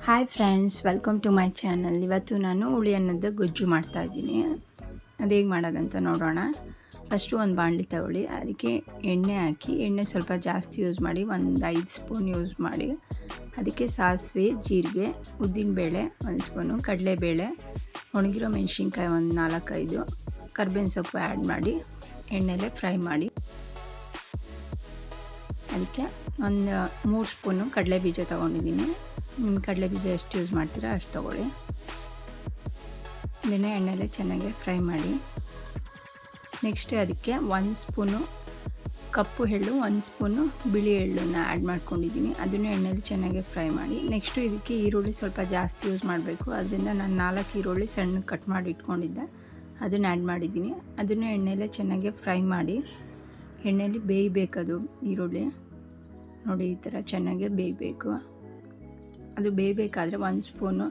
Hi friends, welcome to my channel. ಇವತ್ತು ನಾನು ಹುಳಿ ಅನ್ನದ ಗೊಜ್ಜು ಮಾಡ್ತಾಯಿದ್ದೀನಿ. ಅದು ಹೇಗೆ ಮಾಡೋದಂತ ನೋಡೋಣ. ಫಸ್ಟು ಒಂದು ಬಾಣಲಿ ತಗೊಳ್ಳಿ, ಅದಕ್ಕೆ ಎಣ್ಣೆ ಹಾಕಿ, ಎಣ್ಣೆ ಸ್ವಲ್ಪ ಜಾಸ್ತಿ ಯೂಸ್ ಮಾಡಿ, ಒಂದು 5 ಸ್ಪೂನ್ ಯೂಸ್ ಮಾಡಿ. ಅದಕ್ಕೆ ಸಾಸಿವೆ, ಜೀರಿಗೆ, ಉದ್ದಿನಬೇಳೆ 1 ಸ್ಪೂನು, ಕಡಲೆಬೇಳೆ, ಒಣಗಿರೋ ಮೆಣಸಿನ್ಕಾಯಿ ಒಂದು 4-5, ಕರ್ಬೇವಿನ ಸೊಪ್ಪು ಆ್ಯಡ್ ಮಾಡಿ ಎಣ್ಣೆಲೆ ಫ್ರೈ ಮಾಡಿ. ಅದಕ್ಕೆ ಒಂದು 3 ಸ್ಪೂನು ಕಡಲೆ ಬೀಜ ತೊಗೊಂಡಿದ್ದೀನಿ. ನಿಮ್ಮ ಕಡಲೆ ಬೀಜ ಎಷ್ಟು ಯೂಸ್ ಮಾಡ್ತೀರಾ ಅಷ್ಟು ತೊಗೊಳ್ಳಿ. ಇದನ್ನು ಎಣ್ಣೆಲೆ ಚೆನ್ನಾಗಿ ಫ್ರೈ ಮಾಡಿ. ನೆಕ್ಸ್ಟ್ ಅದಕ್ಕೆ 1 ಸ್ಪೂನು ಕಪ್ಪು ಎಳ್ಳು, 1 ಸ್ಪೂನು ಬಿಳಿ ಎಳ್ಳನ್ನು ಆ್ಯಡ್ ಮಾಡ್ಕೊಂಡಿದ್ದೀನಿ. ಅದನ್ನು ಎಣ್ಣೆಲಿ ಚೆನ್ನಾಗಿ ಫ್ರೈ ಮಾಡಿ. ನೆಕ್ಸ್ಟು ಇದಕ್ಕೆ ಈರುಳ್ಳಿ ಸ್ವಲ್ಪ ಜಾಸ್ತಿ ಯೂಸ್ ಮಾಡಬೇಕು. ಅದರಿಂದ ನಾನು 4 ಈರುಳ್ಳಿ ಸಣ್ಣ ಕಟ್ ಮಾಡಿ ಇಟ್ಕೊಂಡಿದ್ದೆ, ಅದನ್ನು ಆ್ಯಡ್ ಮಾಡಿದ್ದೀನಿ. ಅದನ್ನು ಎಣ್ಣೆಲೆ ಚೆನ್ನಾಗಿ ಫ್ರೈ ಮಾಡಿ. ಎಣ್ಣೆಲಿ ಬೇಯಬೇಕದು ಈರುಳ್ಳಿ, ನೋಡಿ ಈ ಥರ ಚೆನ್ನಾಗಿ ಬೇಯಬೇಕು. ಅದು ಬೇಯಬೇಕಾದ್ರೆ 1 ಸ್ಪೂನು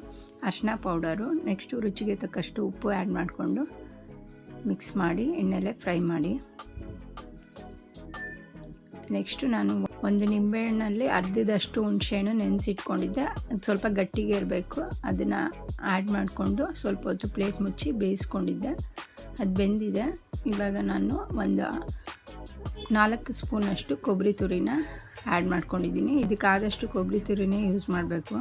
ಅರಿಶಿನ ಪೌಡರು, ನೆಕ್ಸ್ಟು ರುಚಿಗೆ ತಕ್ಕಷ್ಟು ಉಪ್ಪು ಆ್ಯಡ್ ಮಾಡಿಕೊಂಡು ಮಿಕ್ಸ್ ಮಾಡಿ ಎಣ್ಣೆಲೆ ಫ್ರೈ ಮಾಡಿ. ನೆಕ್ಸ್ಟು ನಾನು ಒಂದು ನಿಂಬೆಹಣ್ಣಲ್ಲಿ ಅರ್ಧದಷ್ಟು ಹುಣಸೆಹಣ್ಣು ನೆನೆಸಿಟ್ಕೊಂಡಿದ್ದೆ. ಅದು ಸ್ವಲ್ಪ ಗಟ್ಟಿಗೆ ಇರಬೇಕು. ಅದನ್ನು ಆ್ಯಡ್ ಮಾಡಿಕೊಂಡು ಸ್ವಲ್ಪ ಹೊತ್ತು ಪ್ಲೇಟ್ ಮುಚ್ಚಿ ಬೇಯಿಸ್ಕೊಂಡಿದ್ದೆ. ಅದು ಬೆಂದಿದೆ. ಇವಾಗ ನಾನು ಒಂದು 4 ಸ್ಪೂನಷ್ಟು ಕೊಬ್ಬರಿ ತುರಿನ ಆ್ಯಡ್ ಮಾಡ್ಕೊಂಡಿದ್ದೀನಿ. ಇದಕ್ಕಾದಷ್ಟು ಕೊಬ್ಬರಿ ತುರಿನೇ ಯೂಸ್ ಮಾಡಬೇಕು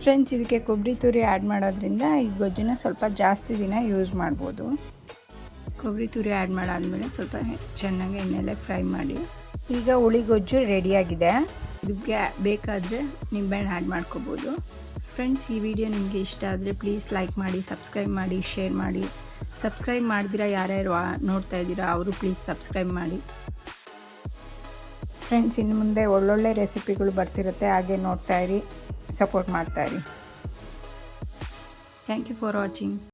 ಫ್ರೆಂಡ್ಸ್. ಇದಕ್ಕೆ ಕೊಬ್ಬರಿ ತುರಿ ಆ್ಯಡ್ ಮಾಡೋದ್ರಿಂದ ಈ ಗೊಜ್ಜನ್ನ ಸ್ವಲ್ಪ ಜಾಸ್ತಿ ದಿನ ಯೂಸ್ ಮಾಡ್ಬೋದು. ಕೊಬ್ಬರಿ ತುರಿ ಆ್ಯಡ್ ಮಾಡಾದಮೇಲೆ ಸ್ವಲ್ಪ ಚೆನ್ನಾಗಿ ಎಣ್ಣೆಲೆ ಫ್ರೈ ಮಾಡಿ. ಈಗ ಹುಳಿ ಗೊಜ್ಜು ರೆಡಿಯಾಗಿದೆ. ಇದಕ್ಕೆ ಬೇಕಾದರೆ ನಿಂಬೆಹಣ್ಣು ಆ್ಯಡ್ ಮಾಡ್ಕೋಬೋದು. ಫ್ರೆಂಡ್ಸ್, ಈ ವಿಡಿಯೋ ನಿಮಗೆ ಇಷ್ಟ ಆದರೆ ಪ್ಲೀಸ್ ಲೈಕ್ ಮಾಡಿ, ಸಬ್ಸ್ಕ್ರೈಬ್ ಮಾಡಿ, ಶೇರ್ ಮಾಡಿ. ಸಬ್ಸ್ಕ್ರೈಬ್ ಮಾಡಿದಿರಾ ಯಾರ್ಯಾರು ನೋಡ್ತಾ ಇದ್ದೀರಾ ಅವರು ಪ್ಲೀಸ್ ಸಬ್ಸ್ಕ್ರೈಬ್ ಮಾಡಿ. ಫ್ರೆಂಡ್ಸ್, ಇನ್ನು ಮುಂದೆ ಒಳ್ಳೊಳ್ಳೆ ರೆಸಿಪಿಗಳು ಬರ್ತಿರುತ್ತೆ, ಹಾಗೆ ನೋಡ್ತಾಯಿರಿ, ಸಪೋರ್ಟ್ ಮಾಡ್ತಾಯಿರಿ. Thank you for watching.